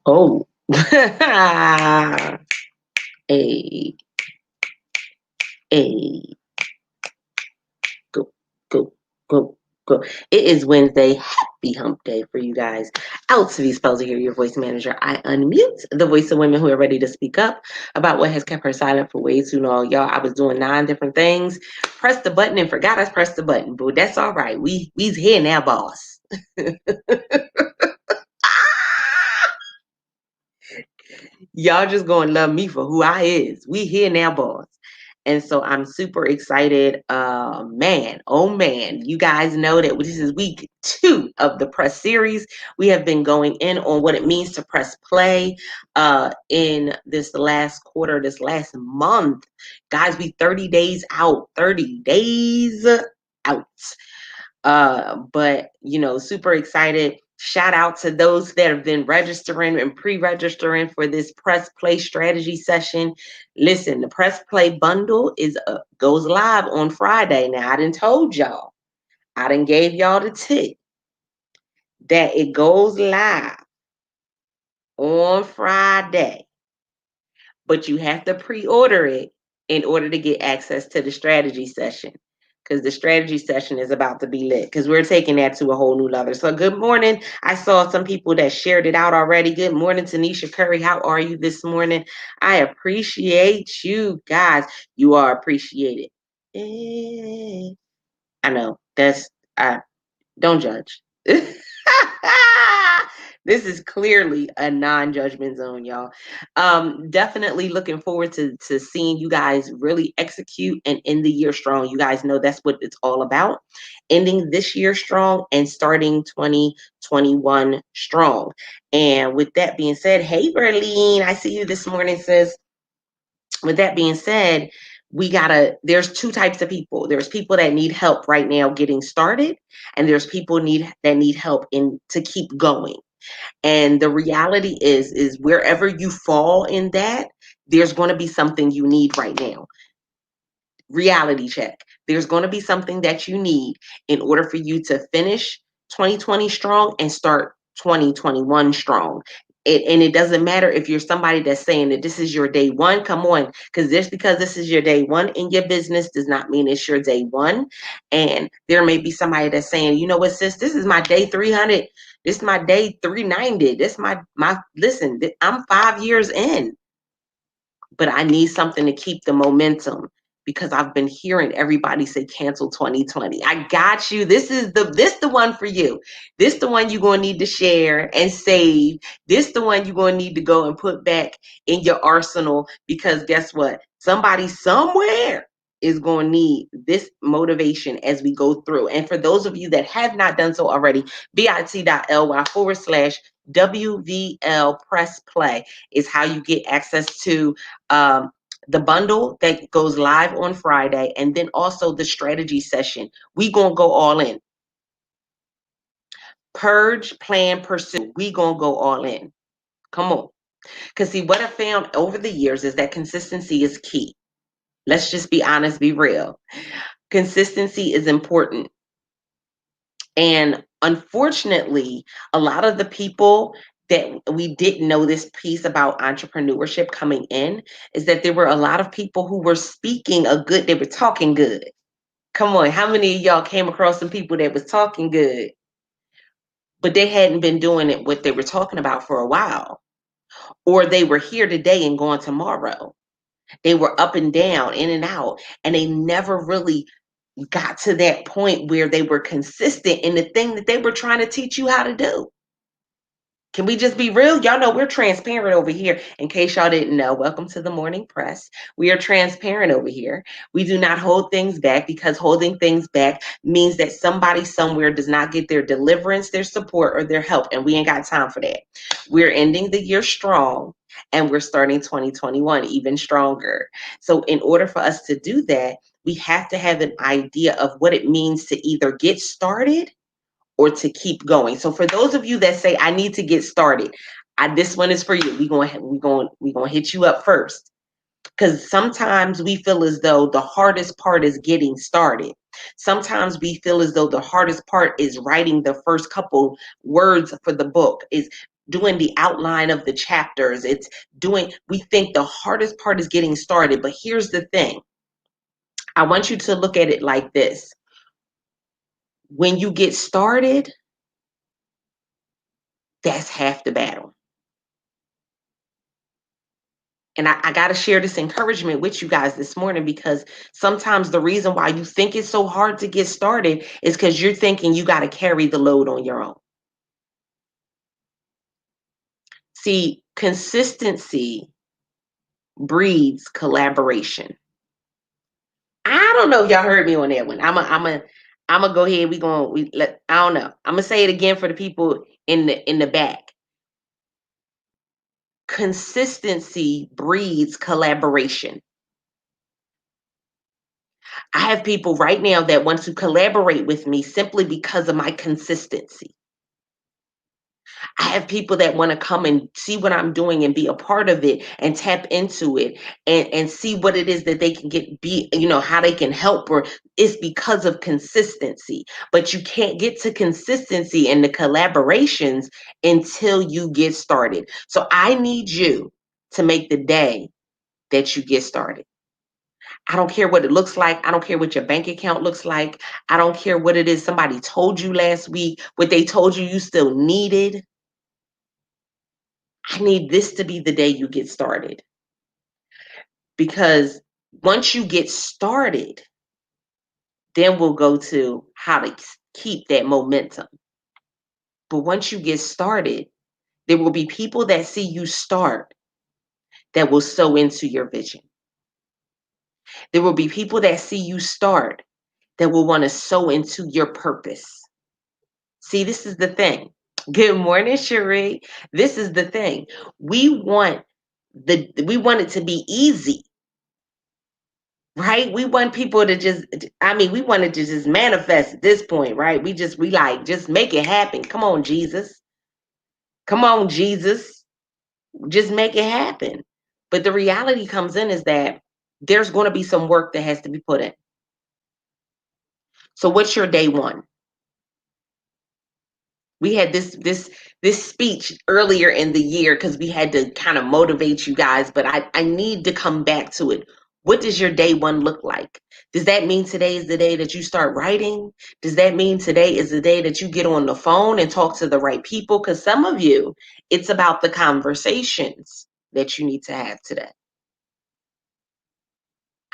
Oh. Hey, hey, go, go, go, go. It is Wednesday. Happy hump day for you guys. Out to be spells to hear your voice manager. I unmute the voice of women who are ready to speak up about what has kept her silent for way too long. Y'all, I was doing 9 different things. Pressed the button and forgot I pressed the button. But that's all right. We's here now, boss. Y'all just gonna love me for who I is. We here now, boss. And so I'm super excited. Man, oh man, you guys know that this is week 2 of the press series. We have been going in on what it means to press play in this last quarter, this last month. Guys, we 30 days out, 30 days out. But super excited. Shout out to those that have been registering and pre-registering for this press play strategy session. Listen, the press play bundle goes live on Friday. Now I done told y'all, I done gave y'all the tip that it goes live on Friday, but you have to pre-order it in order to get access to the strategy session, because the strategy session is about to be lit, because we're taking that to a whole new level. So good morning. I saw some people that shared it out already. Good morning, Tanisha Curry. How are you this morning? I appreciate you guys. You are appreciated. I know I don't judge. This is clearly a non-judgment zone, y'all. Definitely looking forward to seeing you guys really execute and end the year strong. You guys know that's what it's all about. Ending this year strong and starting 2021 strong. And with that being said, hey, Berlene, I see you this morning, sis. With that being said, there's 2 types of people. There's people that need help right now getting started, and there's people that need help to keep going. And the reality is wherever you fall in that, there's going to be something you need right now. Reality check. There's going to be something that you need in order for you to finish 2020 strong and start 2021 strong. And it doesn't matter if you're somebody that's saying that this is your day one. Come on, because this is your day one in your business does not mean it's your day one. And there may be somebody that's saying, you know what, sis, this is my day 300. This is my day 390. This my listen, I'm 5 years in, but I need something to keep the momentum, because I've been hearing everybody say cancel 2020. I got you. This the one for you. This the one you're going to need to share and save. This the one you're going to need to go and put back in your arsenal, because guess what? Somebody somewhere is going to need this motivation as we go through. And for those of you that have not done so already, bit.ly/WVL press play is how you get access to the bundle that goes live on Friday, and then also the strategy session. We gonna go all in. Purge, plan, pursue. We gonna go all in. Come on. Because see, what I found over the years is that consistency is key. Let's just be honest, be real. Consistency is important. And unfortunately, a lot of the people that we didn't know this piece about entrepreneurship coming in is that there were a lot of people who were they were talking good. Come on, how many of y'all came across some people that was talking good, but they hadn't been doing it what they were talking about for a while? Or they were here today and gone tomorrow. They were up and down, in and out, and they never really got to that point where they were consistent in the thing that they were trying to teach you how to do. Can we just be real? Y'all know we're transparent over here. In case y'all didn't know, welcome to the morning press. We are transparent over here. We do not hold things back, because holding things back means that somebody somewhere does not get their deliverance, their support, or their help. And we ain't got time for that. We're ending the year strong, and we're starting 2021 even stronger. So in order for us to do that, we have to have an idea of what it means to either get started or to keep going. So for those of you that say, I need to get started, this one is for you. We're going to hit you up first, because sometimes we feel as though the hardest part is getting started. Sometimes we feel as though the hardest part is writing the first couple words for the book, is doing the outline of the chapters. It's doing, we think the hardest part is getting started. But here's the thing. I want you to look at it like this. When you get started, that's half the battle. And I got to share this encouragement with you guys this morning, because sometimes the reason why you think it's so hard to get started is because you're thinking you got to carry the load on your own. See, consistency breeds collaboration. I don't know if y'all heard me on that one. I'm a go ahead. I don't know. I'm gonna say it again for the people in the back. Consistency breeds collaboration. I have people right now that want to collaborate with me simply because of my consistency. I have people that want to come and see what I'm doing and be a part of it and tap into it and see what it is that they can how they can help, or it's because of consistency. But you can't get to consistency and the collaborations until you get started. So I need you to make the day that you get started. I don't care what it looks like. I don't care what your bank account looks like. I don't care what it is somebody told you last week, what they told you still needed. I need this to be the day you get started. Because once you get started, then we'll go to how to keep that momentum. But once you get started, there will be people that see you start that will sow into your vision. There will be people that see you start that will want to sow into your purpose. See, this is the thing. Good morning, Cherie. This is the thing. We want it to be easy. Right? We want people to we wanted to just manifest at this point, right? We like, just make it happen. Come on, Jesus. Come on, Jesus. Just make it happen. But the reality comes in is that there's going to be some work that has to be put in. So what's your day one? We had this speech earlier in the year because we had to kind of motivate you guys, but I need to come back to it. What does your day one look like? Does that mean today is the day that you start writing? Does that mean today is the day that you get on the phone and talk to the right people? Because some of you, it's about the conversations that you need to have today.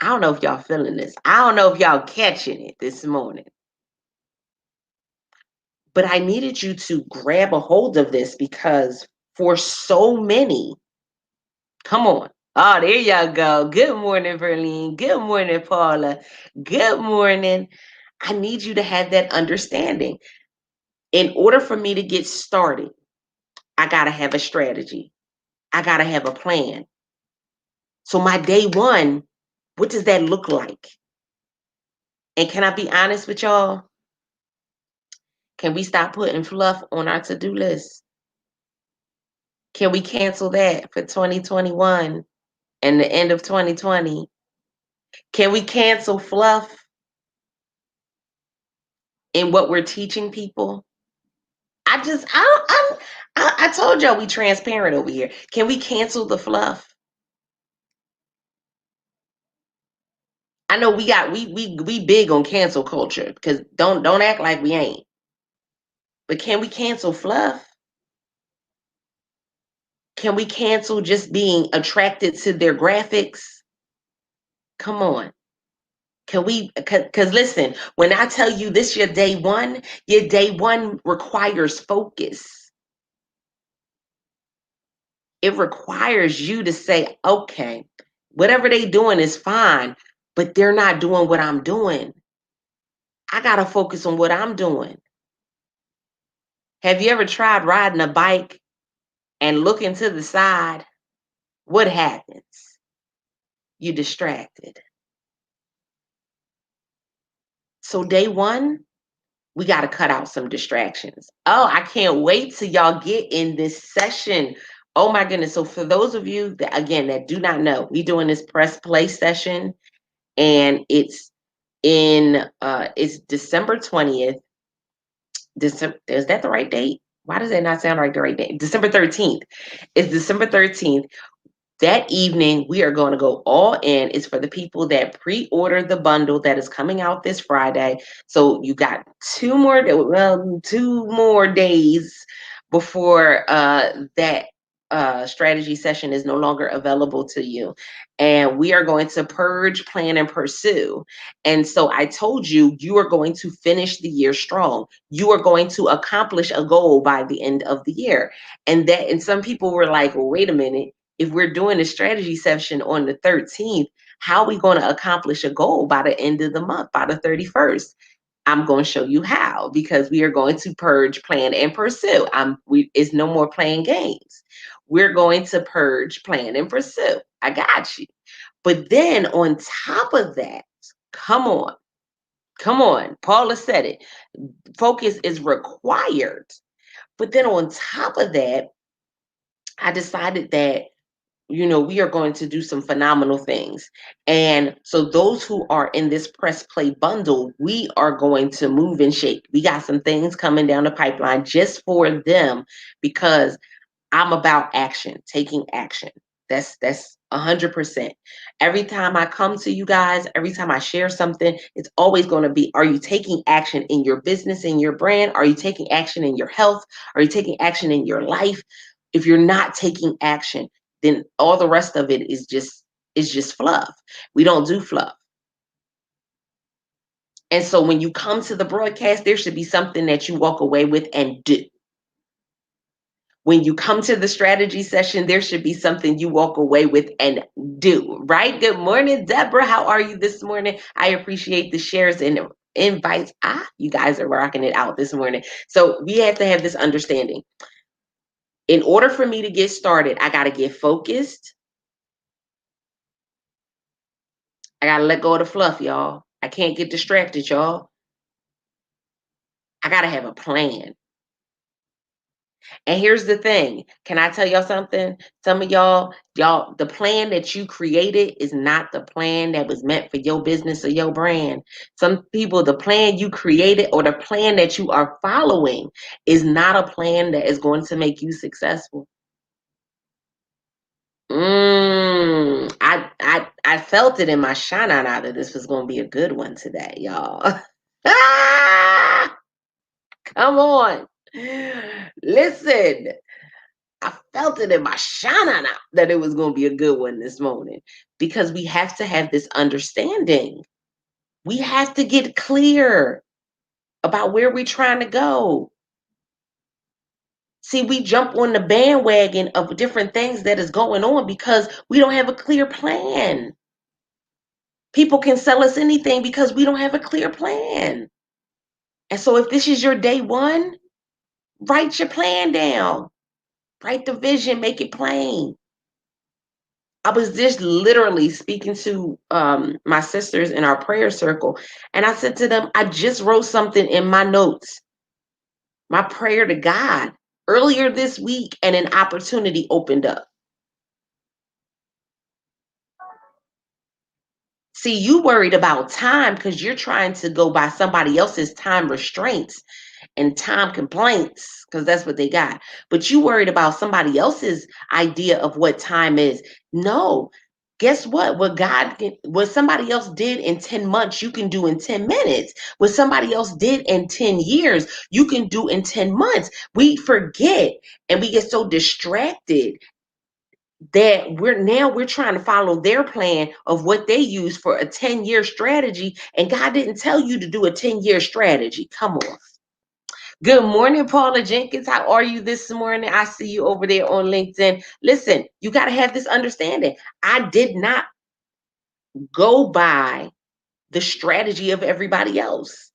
I don't know if y'all feeling this. I don't know if y'all catching it this morning. But I needed you to grab a hold of this, because for so many, come on. Oh, there y'all go. Good morning, Verlene. Good morning, Paula. Good morning. I need you to have that understanding. In order for me to get started, I got to have a strategy. I got to have a plan. So my day one, what does that look like? And can I be honest with y'all? Can we stop putting fluff on our to-do list? Can we cancel that for 2021 and the end of 2020? Can we cancel fluff in what we're teaching people? I told y'all we transparent over here. Can we cancel the fluff? I know we big on cancel culture, because don't act like we ain't. But can we cancel fluff? Can we cancel just being attracted to their graphics? Come on. Can we, because listen, when I tell you this, your day one requires focus. It requires you to say, okay, whatever they doing is fine, but they're not doing what I'm doing. I got to focus on what I'm doing. Have you ever tried riding a bike and looking to the side? What happens? You're distracted. So day one, we got to cut out some distractions. Oh, I can't wait till y'all get in this session. Oh my goodness. So for those of you that, again, that do not know, we doing this press play session, and it's December 20th. December, is that the right date? Why does that not sound like the right day? December 13th. It's December 13th. That evening, we are going to go all in. It's for the people that pre-order the bundle that is coming out this Friday. So you got 2 more days before that strategy session is no longer available to you. And we are going to purge, plan, and pursue. And so I told you, you are going to finish the year strong. You are going to accomplish a goal by the end of the year. And some people were like, well, wait a minute, if we're doing a strategy session on the 13th, how are we going to accomplish a goal by the end of the month, by the 31st? I'm going to show you how, because we are going to purge, plan, and pursue. It's no more playing games. We're going to purge, plan, and pursue. I got you. But then on top of that, come on. Paula said it. Focus is required. But then on top of that, I decided that we are going to do some phenomenal things. And so those who are in this press play bundle, we are going to move and shake. We got some things coming down the pipeline just for them, because I'm about action, taking action. That's 100%. Every time I come to you guys, every time I share something, it's always going to be, are you taking action in your business, in your brand? Are you taking action in your health? Are you taking action in your life? If you're not taking action, then all the rest of it is just fluff. We don't do fluff. And so when you come to the broadcast, there should be something that you walk away with and do. When you come to the strategy session, there should be something you walk away with and do, right? Good morning, Deborah. How are you this morning? I appreciate the shares and invites. You guys are rocking it out this morning. So we have to have this understanding. In order for me to get started, I got to get focused. I got to let go of the fluff, y'all. I can't get distracted, y'all. I got to have a plan. And here's the thing. Can I tell y'all something? Some of y'all, the plan that you created is not the plan that was meant for your business or your brand. Some people, the plan you created or the plan that you are following is not a plan that is going to make you successful. I felt it in my shana now that this was going to be a good one today, y'all. Come on. Listen, I felt it in my shana that it was going to be a good one this morning, because we have to have this understanding. We have to get clear about where we're trying to go. See, we jump on the bandwagon of different things that is going on because we don't have a clear plan. People can sell us anything because we don't have a clear plan. And so if this is your day one, write your plan down. Write the vision, make it plain. I was just literally speaking to my sisters in our prayer circle, and I said to them, I just wrote something in my notes, my prayer to God earlier this week, and an opportunity opened up. See, you worried about time because you're trying to go by somebody else's time restraints and time complaints, because that's what they got. But you worried about somebody else's idea of what time is. No, guess what? What somebody else did in 10 months, you can do in 10 minutes. What somebody else did in 10 years, you can do in 10 months. We forget and we get so distracted that we're trying to follow their plan of what they use for a 10-year strategy. And God didn't tell you to do a 10-year strategy. Come on. Good morning, Paula Jenkins. How are you this morning? I see you over there on LinkedIn. Listen, you got to have this understanding. I did not go by the strategy of everybody else.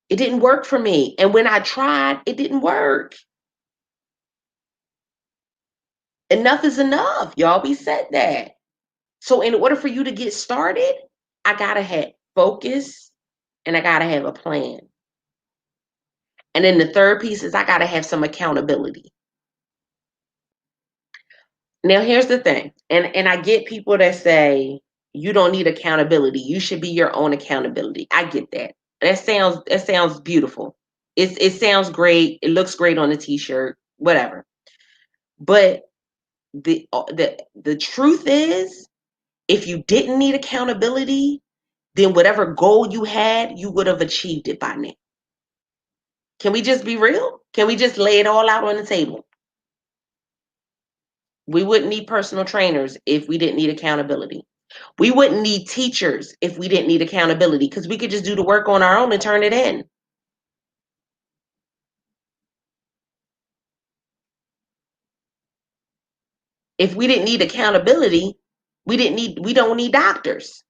It didn't work for me. And when I tried, it didn't work. Enough is enough. Y'all, we said that. So in order for you to get started, I got to have focus and I got to have a plan. And then the third piece is I got to have some accountability. Now, here's the thing. And I get people that say, you don't need accountability. You should be your own accountability. I get that. That sounds beautiful. it sounds great. It looks great on a t-shirt, whatever. But the truth is, if you didn't need accountability, then whatever goal you had, you would have achieved it by now. Can we just be real? Can we just lay it all out on the table? We wouldn't need personal trainers if we didn't need accountability. We wouldn't need teachers if we didn't need accountability, because we could just do the work on our own and turn it in. If we didn't need accountability, we don't need doctors,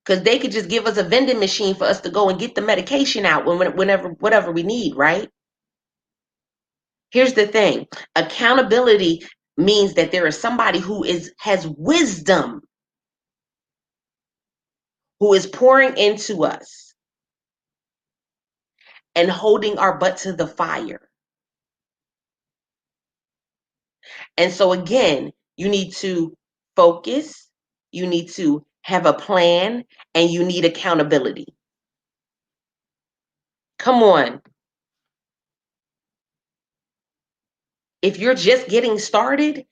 because they could just give us a vending machine for us to go and get the medication out whenever whatever we need, right? Here's the thing. Accountability means that there is somebody who has wisdom, who is pouring into us and holding our butt to the fire. And so again, you need to focus, you need to have a plan, and you need accountability. Come on. If you're just getting started,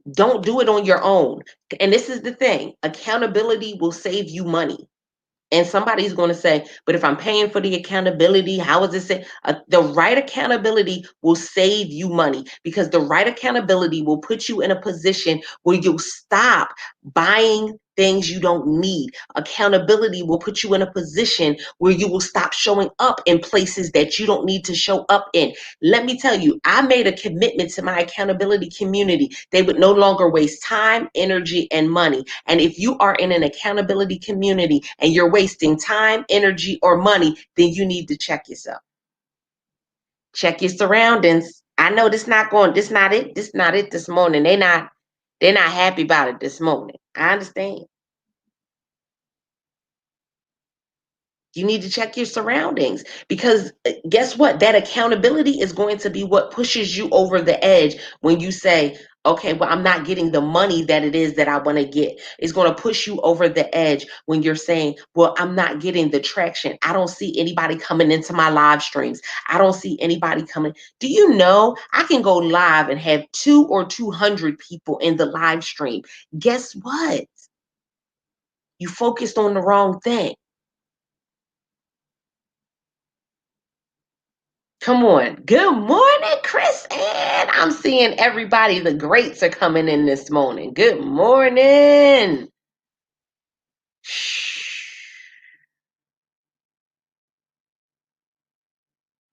don't do it on your own. And this is the thing, accountability will save you money. And somebody's going to say, but if I'm paying for the accountability, how is it say? The right accountability will save you money, because the right accountability will put you in a position where you'll stop buying things you don't need. Accountability will put you in a position where you will stop showing up in places that you don't need to show up in. Let me tell you, I made a commitment to my accountability community. They would no longer waste time, energy, and money. And if you are in an accountability community and you're wasting time, energy, or money, then you need to check yourself. Check your surroundings. I know this not it. This not it this morning. They're not happy about it this morning. I understand. You need to check your surroundings, because guess what? That accountability is going to be what pushes you over the edge when you say, okay, well, I'm not getting the money that it is that I want to get. It's going to push you over the edge when you're saying, well, I'm not getting the traction. I don't see anybody coming into my live streams. I don't see anybody coming. Do you know I can go live and have 2 or 200 people in the live stream? Guess what? You focused on the wrong thing. Come on. Good morning, Chris. And I'm seeing everybody. The greats are coming in this morning. Good morning.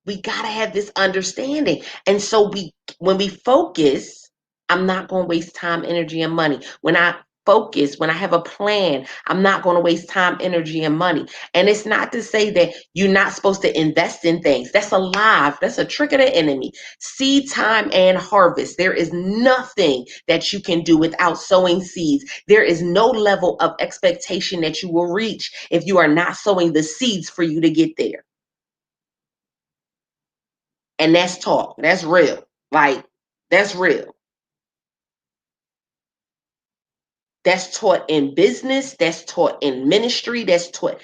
We got to have this understanding. And so when we focus, I'm not going to waste time, energy, and money. When I focus, when I have a plan, I'm not going to waste time, energy, and money. And it's not to say that you're not supposed to invest in things. That's a lie. That's a trick of the enemy. Seed time and harvest. There is nothing that you can do without sowing seeds. There is no level of expectation that you will reach if you are not sowing the seeds for you to get there. And that's talk. That's real. Like, that's real. That's taught in business. That's taught in ministry. That's taught.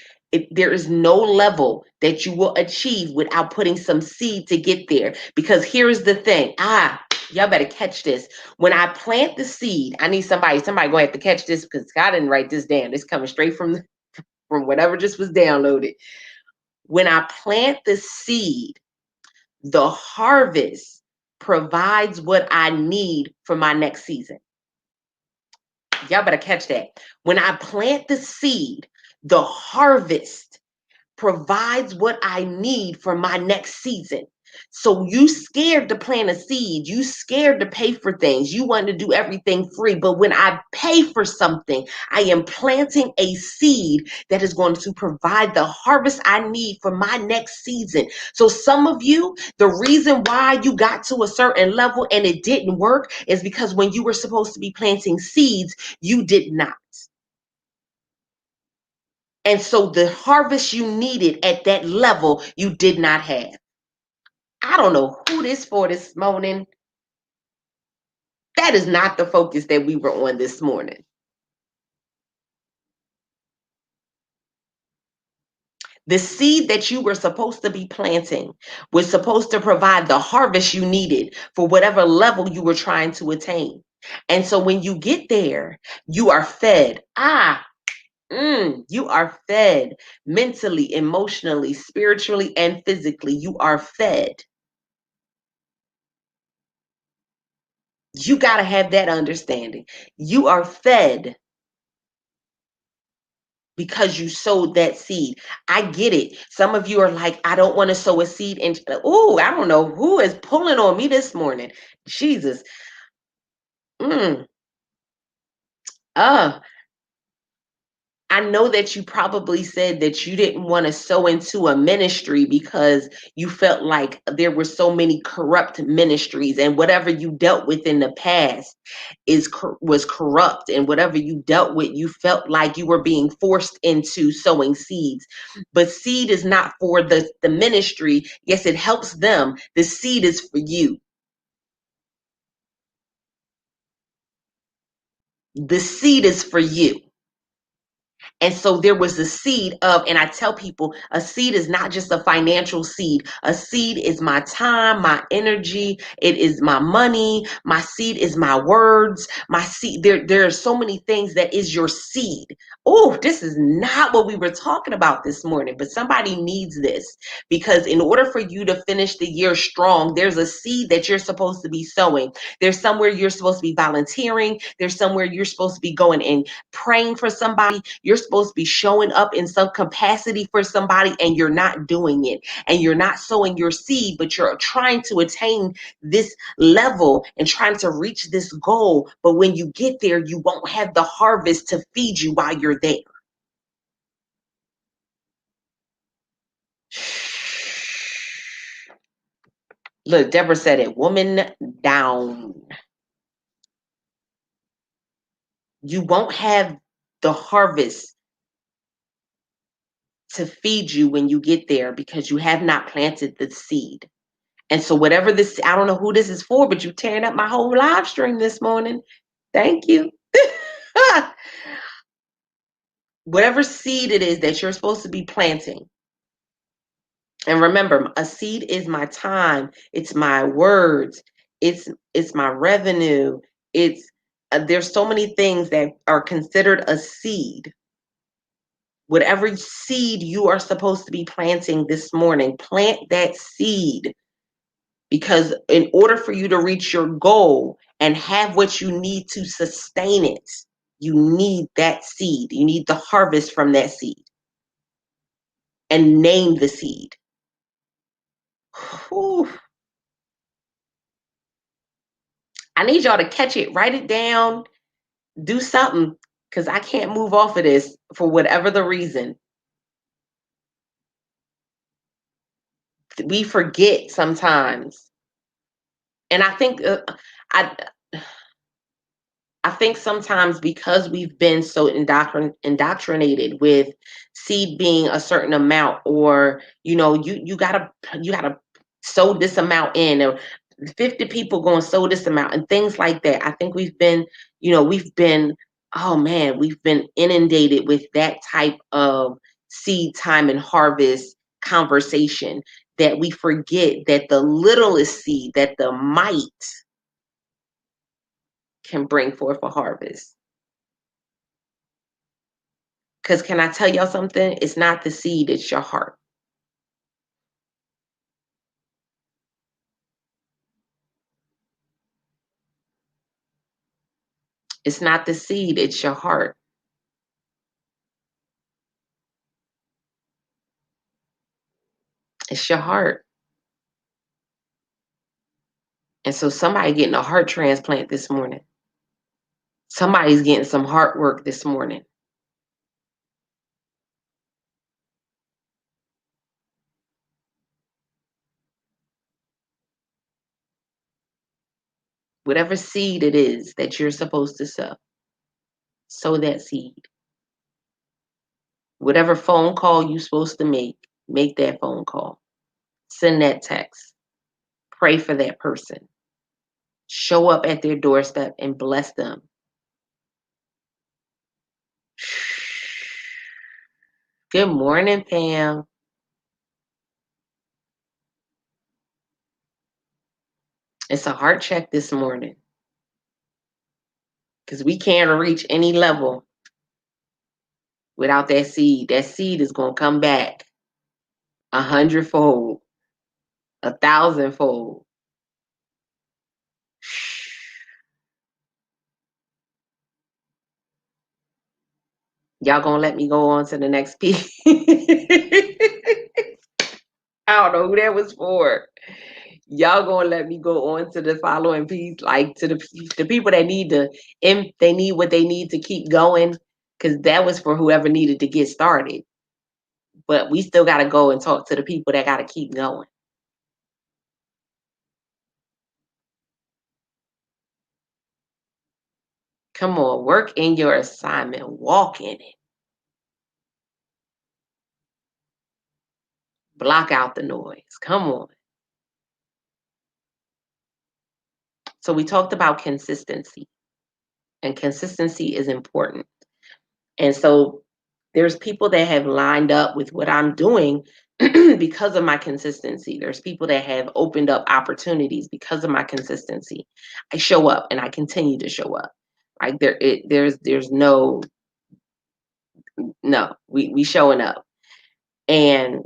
There is no level that you will achieve without putting some seed to get there. Because here is the thing. Y'all better catch this. When I plant the seed, I need somebody gonna have to catch this, because I didn't write this down. It's coming straight from whatever just was downloaded. When I plant the seed, the harvest provides what I need for my next season. Y'all better catch that. When I plant the seed, the harvest provides what I need for my next season. So you scared to plant a seed, you scared to pay for things, you want to do everything free. But when I pay for something, I am planting a seed that is going to provide the harvest I need for my next season. So some of you, the reason why you got to a certain level and it didn't work is because when you were supposed to be planting seeds, you did not. And so the harvest you needed at that level, you did not have. I don't know who this for this morning. That is not the focus that we were on this morning. The seed that you were supposed to be planting was supposed to provide the harvest you needed for whatever level you were trying to attain. And so when you get there, you are fed. You are fed mentally, emotionally, spiritually, and physically. You are fed. You got to have that understanding. You are fed because you sowed that seed. I get it. Some of you are like, I don't want to sow a seed. And oh, I don't know who is pulling on me this morning. Jesus. Mm. Uh, I know that you probably said that you didn't want to sow into a ministry because you felt like there were so many corrupt ministries, and whatever you dealt with in the past was corrupt, and whatever you dealt with, you felt like you were being forced into sowing seeds. But seed is not for the ministry. Yes, it helps them. The seed is for you. The seed is for you. And so there was a seed of, and I tell people, a seed is not just a financial seed. A seed is my time, my energy, it is my money, my seed is my words, my seed. There are so many things that is your seed. Oh, this is not what we were talking about this morning, but somebody needs this, because in order for you to finish the year strong, there's a seed that you're supposed to be sowing. There's somewhere you're supposed to be volunteering. There's somewhere you're supposed to be going and praying for somebody. You're supposed to be showing up in some capacity for somebody, and you're not doing it. And you're not sowing your seed, but you're trying to attain this level and trying to reach this goal. But when you get there, you won't have the harvest to feed you while you're there. Look, Deborah said it, woman down. You won't have the harvest to feed you when you get there because you have not planted the seed. And so whatever this, I don't know who this is for, but you tearing up my whole live stream this morning. Thank you. Whatever seed it is that you're supposed to be planting. And remember, a seed is my time, it's my words, it's my revenue, it's there's so many things that are considered a seed. Whatever seed you are supposed to be planting this morning, plant that seed. Because in order for you to reach your goal and have what you need to sustain it, you need that seed. You need the harvest from that seed. And name the seed. Whew. I need y'all to catch it, write it down, do something, because I can't move off of this for whatever the reason. We forget sometimes. And I think I I think sometimes because we've been so indoctrinated with seed being a certain amount, or you gotta sow this amount in, or 50 people going to sow this amount, and things like that. I think we've been oh man, we've been inundated with that type of seed time and harvest conversation, that we forget that the littlest seed, that the mite can bring forth a harvest. Because can I tell y'all something? It's not the seed, it's your heart. It's not the seed, it's your heart. It's your heart. And so somebody getting a heart transplant this morning. Somebody's getting some heart work this morning. Whatever seed it is that you're supposed to sow that seed. Whatever phone call you're supposed to make that phone call. Send that text. Pray for that person. Show up at their doorstep and bless them. Good morning, Pam. It's a heart check this morning because we can't reach any level without that seed. That seed is going to come back 100-fold, 1,000-fold. Y'all gonna let me go on to the next piece? I don't know who that was for. Y'all gonna let me go on to the following piece, like to the people that need to, if they need what they need to keep going, because that was for whoever needed to get started. But we still gotta go and talk to the people that gotta keep going. Come on, work in your assignment, walk in it, block out the noise. Come on. So we talked about consistency, and consistency is important. And so there's people that have lined up with what I'm doing because of my consistency. There's people that have opened up opportunities because of my consistency. I show up and I continue to show up. Like there's no, we showing up. And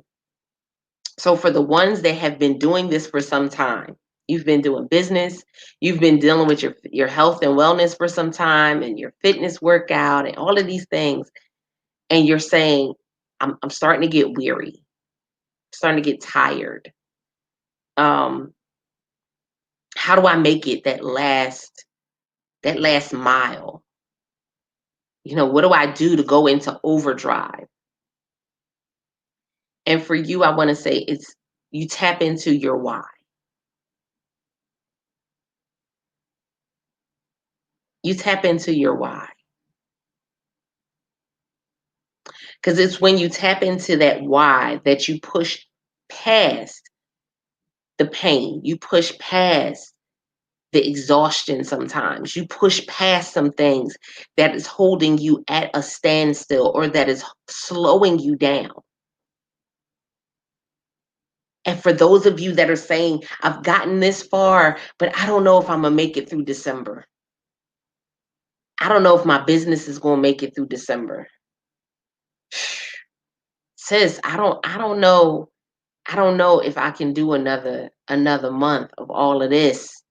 so for the ones that have been doing this for some time, you've been doing business, you've been dealing with your health and wellness for some time and your fitness workout and all of these things, and you're saying, I'm starting to get weary, starting to get tired. Um, how do I make it that last mile? What do I do to go into overdrive? And for you, I want to say it's you tap into your why. You tap into your why. Because it's when you tap into that why that you push past the pain. You push past the exhaustion sometimes. You push past some things that is holding you at a standstill or that is slowing you down. And for those of you that are saying, I've gotten this far, but I don't know if I'm going to make it through December. I don't know if my business is going to make it through December. Sis, I don't know. I don't know if I can do another month of all of this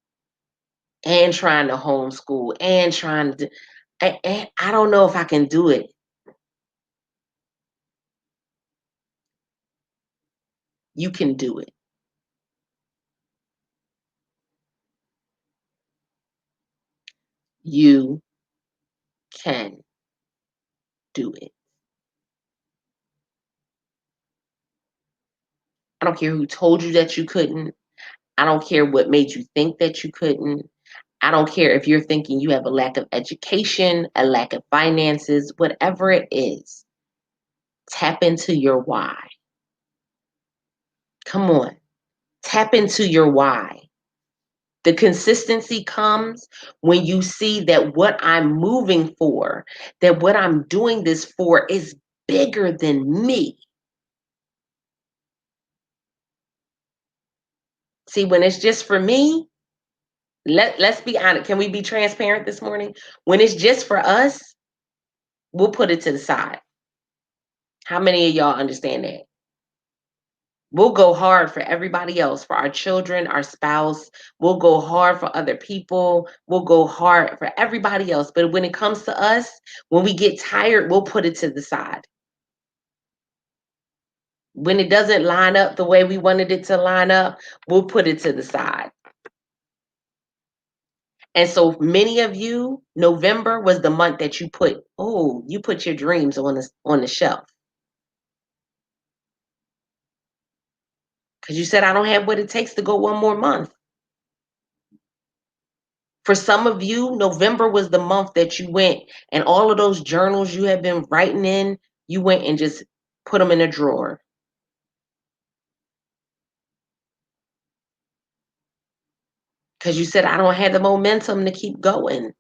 and trying to homeschool and trying to and I don't know if I can do it. You can do it. You can do it. I don't care who told you that you couldn't. I don't care what made you think that you couldn't. I don't care if you're thinking you have a lack of education, a lack of finances, whatever it is. Tap into your why. Come on. Tap into your why. The consistency comes when you see that what I'm moving for, that what I'm doing this for is bigger than me. See, when it's just for me, let's be honest. Can we be transparent this morning? When it's just for us, we'll put it to the side. How many of y'all understand that? We'll go hard for everybody else, for our children, our spouse. We'll go hard for other people. We'll go hard for everybody else. But when it comes to us, when we get tired, we'll put it to the side. When it doesn't line up the way we wanted it to line up, we'll put it to the side. And so many of you, November was the month that you put your dreams on the shelf. Because you said, I don't have what it takes to go one more month. For some of you, November was the month that you went and all of those journals you have been writing in, you went and just put them in a drawer. Because you said, I don't have the momentum to keep going.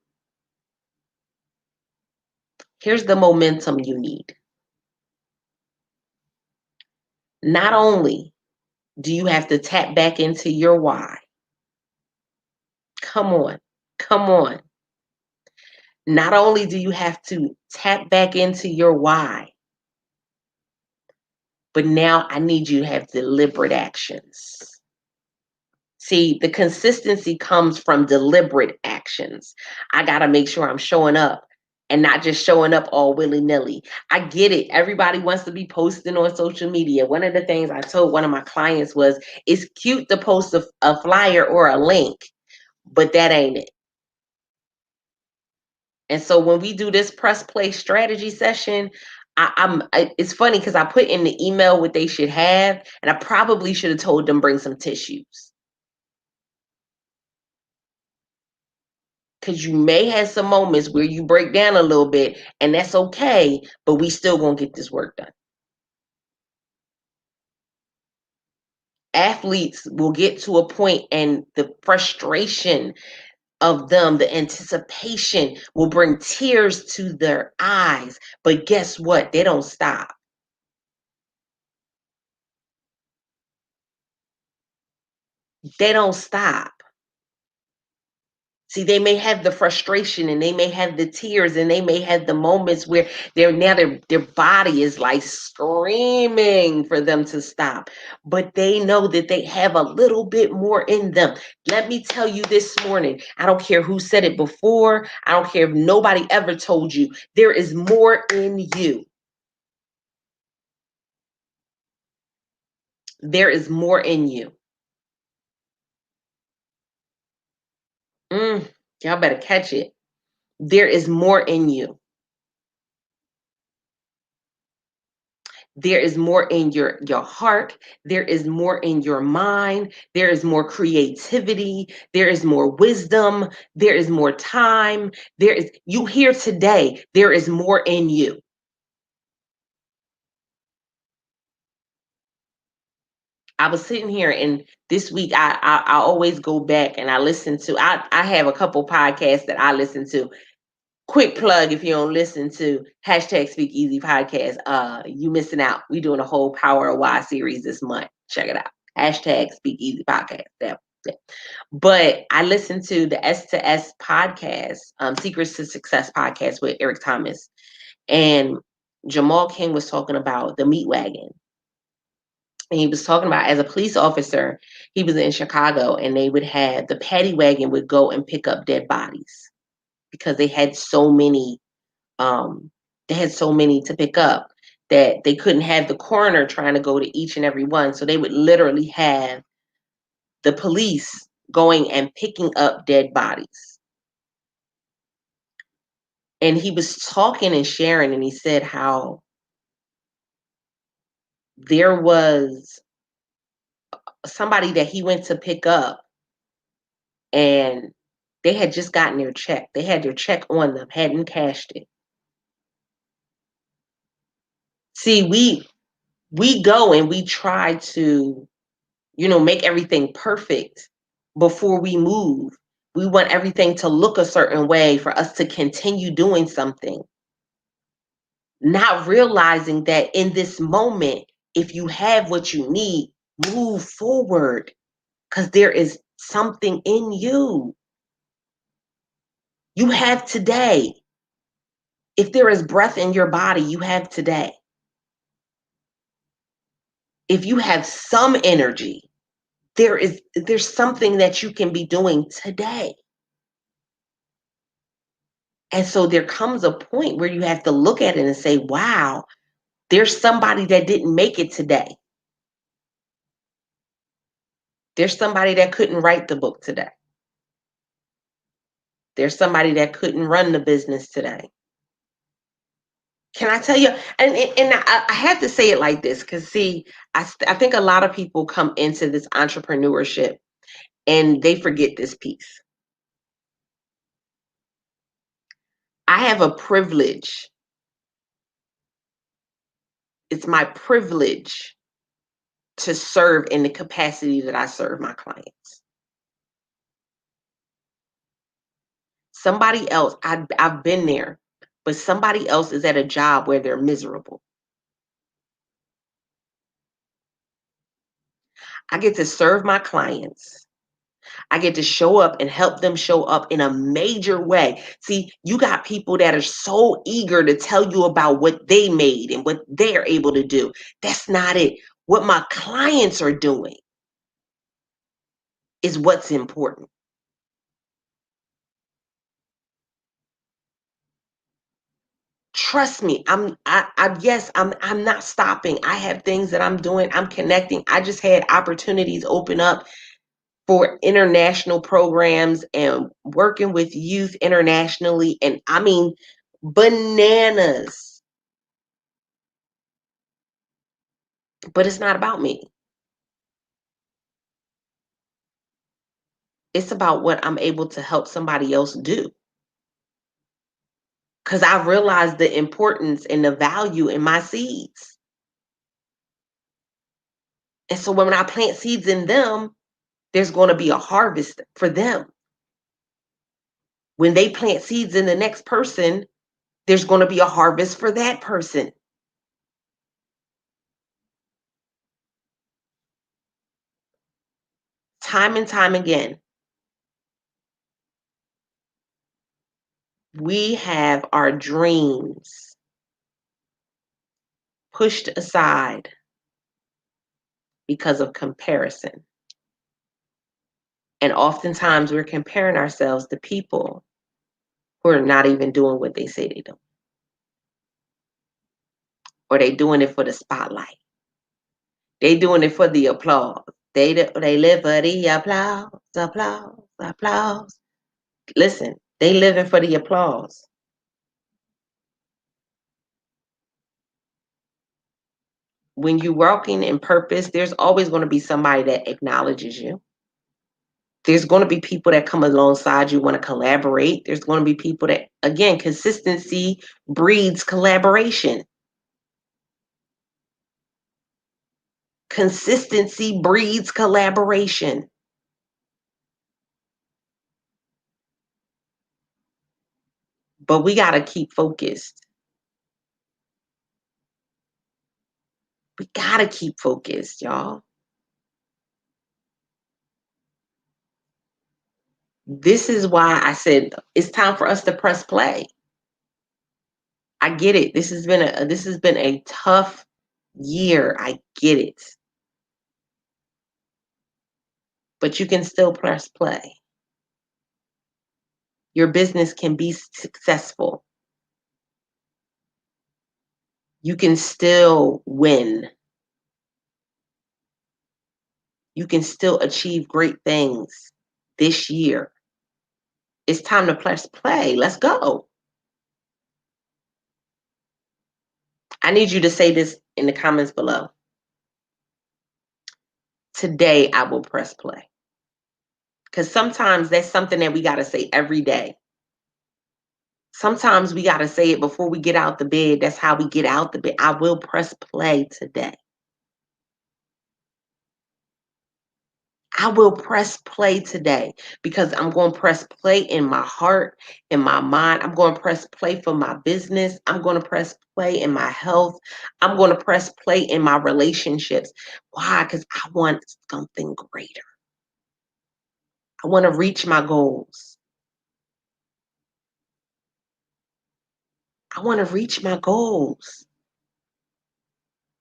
Here's the momentum you need. Not only do you have to tap back into your why, Come on. Come on. Not only do you have to tap back into your why, but now I need you to have deliberate actions. See, the consistency comes from deliberate actions. I got to make sure I'm showing up and not just showing up all willy nilly. I get it. Everybody wants to be posting on social media. One of the things I told one of my clients was it's cute to post a flyer or a link, but that ain't it. And so when we do this press play strategy session, it's funny because I put in the email what they should have, and I probably should have told them bring some tissues. Because you may have some moments where you break down a little bit, and that's okay, but we still gonna get this work done. Athletes will get to a point, and the frustration of them, the anticipation will bring tears to their eyes. But guess what? They don't stop. They don't stop. See, they may have the frustration and they may have the tears and they may have the moments where their body is like screaming for them to stop. But they know that they have a little bit more in them. Let me tell you this morning, I don't care who said it before, I don't care if nobody ever told you, there is more in you. There is more in you. Y'all better catch it. There is more in you. There is more in your heart. There is more in your mind. There is more creativity. There is more wisdom. There is more time. There is, you here today, there is more in you. I was sitting here, and this week I always go back and I listen to, I have a couple podcasts that I listen to. Quick plug, if you don't listen to hashtag Speak Easy podcast, you missing out. We doing a whole Power of Why series this month. Check it out. Hashtag Speak Easy podcast. Yeah. But I listened to the S to S podcast, Secrets to Success podcast with Eric Thomas. And Jamal King was talking about the meat wagon. And he was talking about, as a police officer, he was in Chicago, and they would have the paddy wagon would go and pick up dead bodies because they had so many to pick up that they couldn't have the coroner trying to go to each and every one. So they would literally have the police going and picking up dead bodies. And he was talking and sharing, and he said how there was somebody that he went to pick up, and they had just gotten their check. They had their check on them, hadn't cashed it. See, we go and we try to, make everything perfect before we move. We want everything to look a certain way for us to continue doing something, not realizing that in this moment, if you have what you need, move forward because there is something in you. You have today. If there is breath in your body, you have today. If you have some energy, there's something that you can be doing today. And so there comes a point where you have to look at it and say, wow, there's somebody that didn't make it today. There's somebody that couldn't write the book today. There's somebody that couldn't run the business today. Can I tell you? And I had to say it like this because, see, I think a lot of people come into this entrepreneurship and they forget this piece. I have a privilege. It's my privilege to serve in the capacity that I serve my clients. Somebody else, I've been there, but somebody else is at a job where they're miserable. I get to serve my clients. I get to show up and help them show up in a major way. See, you got people that are so eager to tell you about what they made and what they're able to do. That's not it. What my clients are doing is what's important. Trust me, I'm not stopping. I have things that I'm doing. I'm connecting. I just had opportunities open up for international programs and working with youth internationally. And I mean, bananas. But it's not about me. It's about what I'm able to help somebody else do. Because I realized the importance and the value in my seeds. And so when I plant seeds in them, there's going to be a harvest for them. When they plant seeds in the next person, there's going to be a harvest for that person. Time and time again, we have our dreams pushed aside because of comparison. And oftentimes we're comparing ourselves to people who are not even doing what they say they do, or they doing it for the spotlight. They doing it for the applause. They live for the applause, applause, applause. Listen, they living for the applause. When you're walking in purpose, there's always going to be somebody that acknowledges you. There's going to be people that come alongside you, want to collaborate. There's going to be people that, again, consistency breeds collaboration. Consistency breeds collaboration. But we got to keep focused. We got to keep focused, y'all. This is why I said it's time for us to press play. I get it. This has been a tough year. I get it. But you can still press play. Your business can be successful. You can still win. You can still achieve great things this year. It's time to press play. Let's go. I need you to say this in the comments below. Today, I will press play. Because sometimes that's something that we got to say every day. Sometimes we got to say it before we get out the bed. That's how we get out the bed. I will press play today. I will press play today because I'm going to press play in my heart, in my mind. I'm going to press play for my business. I'm going to press play in my health. I'm going to press play in my relationships. Why? Because I want something greater. I want to reach my goals. I want to reach my goals.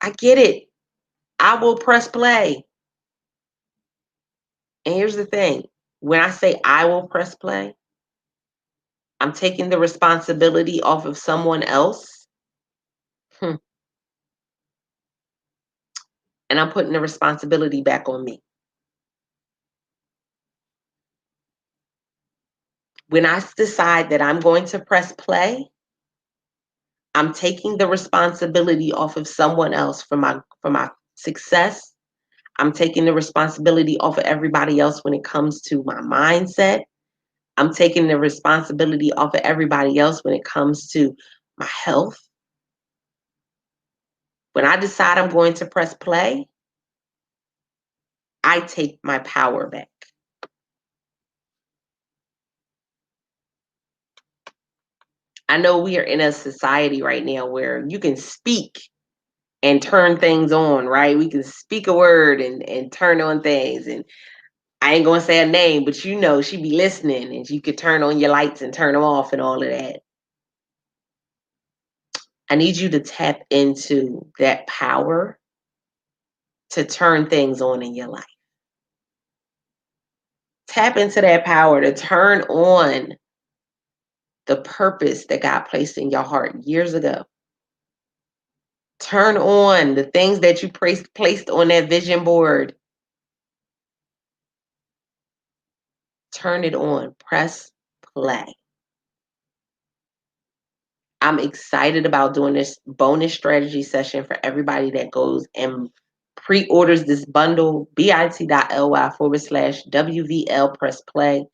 I get it. I will press play. And here's the thing, when I say I will press play, I'm taking the responsibility off of someone else. Hmm. And I'm putting the responsibility back on me. When I decide that I'm going to press play, I'm taking the responsibility off of someone else for my success. I'm taking the responsibility off of everybody else when it comes to my mindset. I'm taking the responsibility off of everybody else when it comes to my health. When I decide I'm going to press play, I take my power back. I know we are in a society right now where you can speak and turn things on, right? We can speak a word and turn on things. And I ain't gonna say her name, but you know she be listening, and you could turn on your lights and turn them off and all of that. I need you to tap into that power to turn things on in your life. Tap into that power to turn on the purpose that God placed in your heart years ago. Turn on the things that you placed on that vision board. Turn it on. Press play. I'm excited about doing this bonus strategy session for everybody that goes and pre-orders this bundle, bit.ly/WVL press play.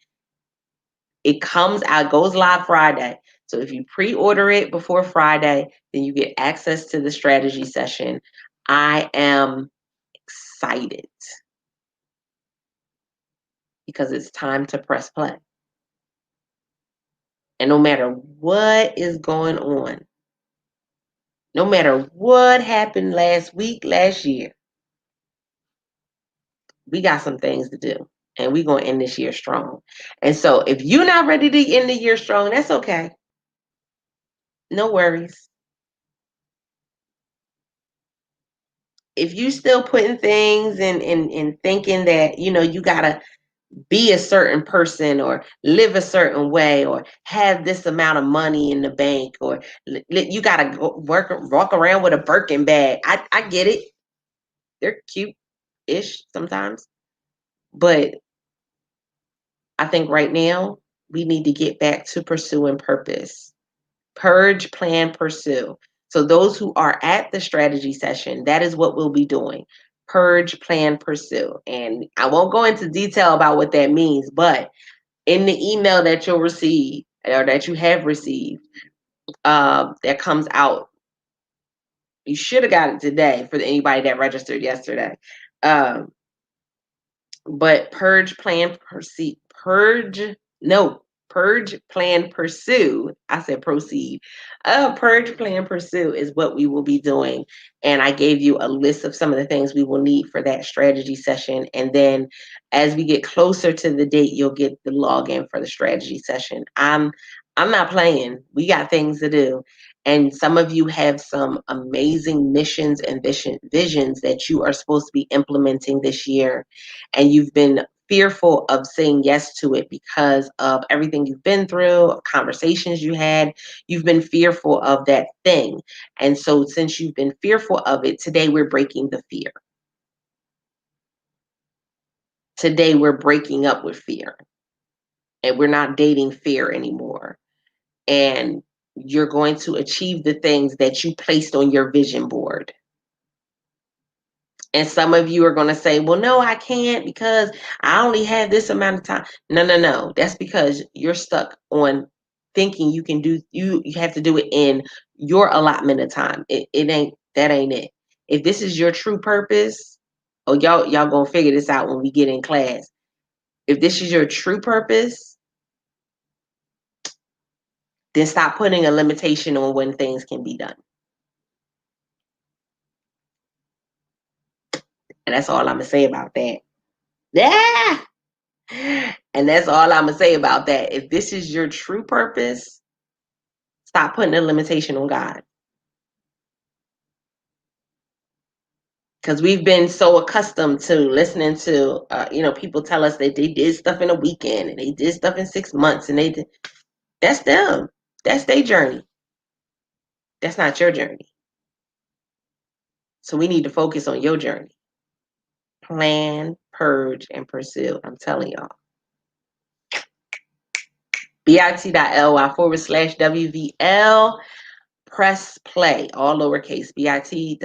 It comes out, goes live Friday. So if you pre-order it before Friday, then you get access to the strategy session. I am excited because it's time to press play. And no matter what is going on, no matter what happened last week, last year, we got some things to do. And we're going to end this year strong. And so if you're not ready to end the year strong, that's okay. No worries. If you still putting things and thinking that, you got to be a certain person or live a certain way or have this amount of money in the bank or you got to walk around with a Birkin bag. I get it. They're cute-ish sometimes. But I think right now we need to get back to pursuing purpose. Purge, plan, pursue. So those who are at the strategy session, that is what we'll be doing. Purge, plan, pursue. And I won't go into detail about what that means, but in the email that you'll receive or that you have received, that comes out, you should have got it today for anybody that registered yesterday. But purge, plan, proceed, purge, plan, pursue. I said proceed. Purge, plan, pursue is what we will be doing. And I gave you a list of some of the things we will need for that strategy session. And then as we get closer to the date, you'll get the login for the strategy session. I'm not playing. We got things to do. And some of you have some amazing missions and visions that you are supposed to be implementing this year. And you've been fearful of saying yes to it because of everything you've been through, of conversations you had. You've been fearful of that thing. And so since you've been fearful of it, today we're breaking the fear. Today we're breaking up with fear. And we're not dating fear anymore. And you're going to achieve the things that you placed on your vision board. And some of you are going to say, well, no, I can't because I only have this amount of time. No. That's because you're stuck on thinking you can do, you have to do it in your allotment of time. That ain't it. If this is your true purpose, oh, y'all going to figure this out when we get in class. If this is your true purpose, then stop putting a limitation on when things can be done. And that's all I'm going to say about that. Yeah. And that's all I'm going to say about that. If this is your true purpose, stop putting a limitation on God. Because we've been so accustomed to listening to, people tell us that they did stuff in a weekend and they did stuff in 6 months and that's them. That's their journey. That's not your journey. So we need to focus on your journey. Plan, purge, and pursue. I'm telling y'all. bit.ly/WVL. Press play, all lowercase, bit.ly/WVL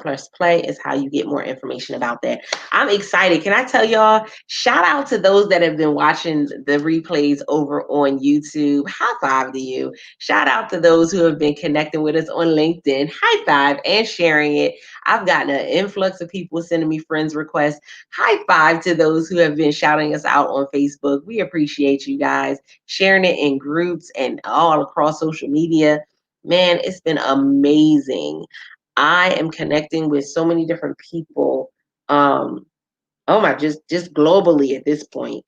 press play is how you get more information about that. I'm excited. Can I tell y'all, shout out to those that have been watching the replays over on YouTube. High five to you. Shout out to those who have been connecting with us on LinkedIn. High five and sharing it. I've gotten an influx of people sending me friends requests. High five to those who have been shouting us out on Facebook. We appreciate you guys sharing it in groups and all across social media. Man, it's been amazing. I am connecting with so many different people Oh my, just globally at this point.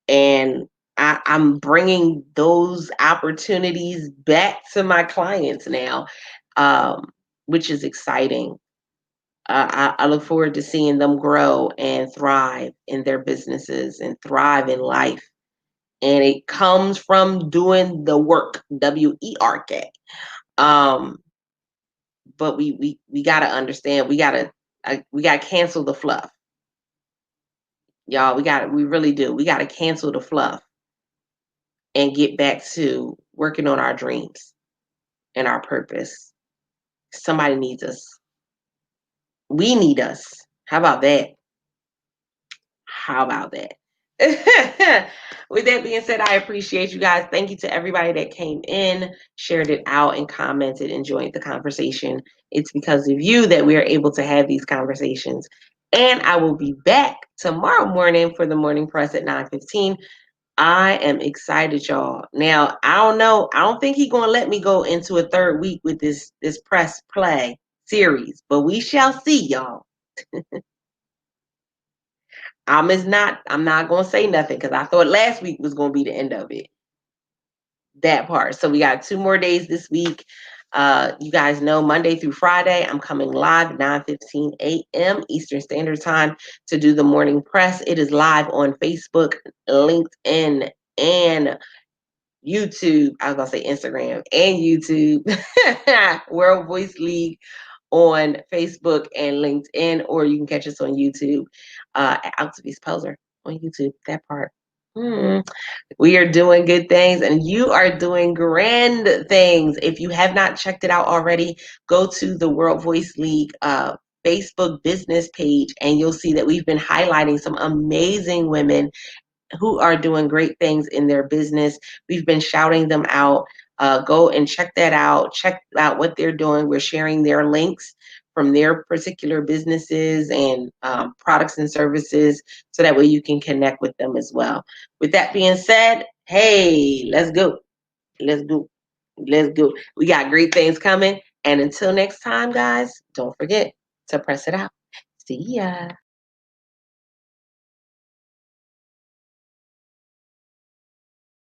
And I'm bringing those opportunities back to my clients now, um, which is exciting. I look forward to seeing them grow and thrive in their businesses and thrive in life. And it comes from doing the work, WERK. Um, but we gotta understand, we gotta cancel the fluff, y'all. We really do. We gotta cancel the fluff and get back to working on our dreams and our purpose. Somebody needs us. We need us. How about that? How about that? With that being said, I appreciate you guys. Thank you to everybody that came in, shared it out, and commented, and joined the conversation. It's because of you that we are able to have these conversations. And I will be back tomorrow morning for the morning press at 9:15. I am excited, y'all. Now, I don't know. I don't think he's gonna let me go into a third week with this press play series, but we shall see, y'all. I'm not gonna say nothing because I thought last week was gonna be the end of it. That part. So we got 2 more days this week. You guys know Monday through Friday, I'm coming live 9:15 a.m. Eastern Standard Time to do the morning press. It is live on Facebook, LinkedIn, and YouTube. I was gonna say Instagram and YouTube. World Voice League on Facebook and LinkedIn, or you can catch us on YouTube at Altavis Poser on YouTube. That part. Hmm. We are doing good things, and you are doing grand things. If you have not checked it out already, go to the World Voice League Facebook business page, and you'll see that we've been highlighting some amazing women who are doing great things in their business. We've been shouting them out. Go and check that out. Check out what they're doing. We're sharing their links from their particular businesses and products and services so that way you can connect with them as well. With that being said, hey, let's go. Let's go. Let's go. We got great things coming. And until next time, guys, don't forget to press it out. See ya.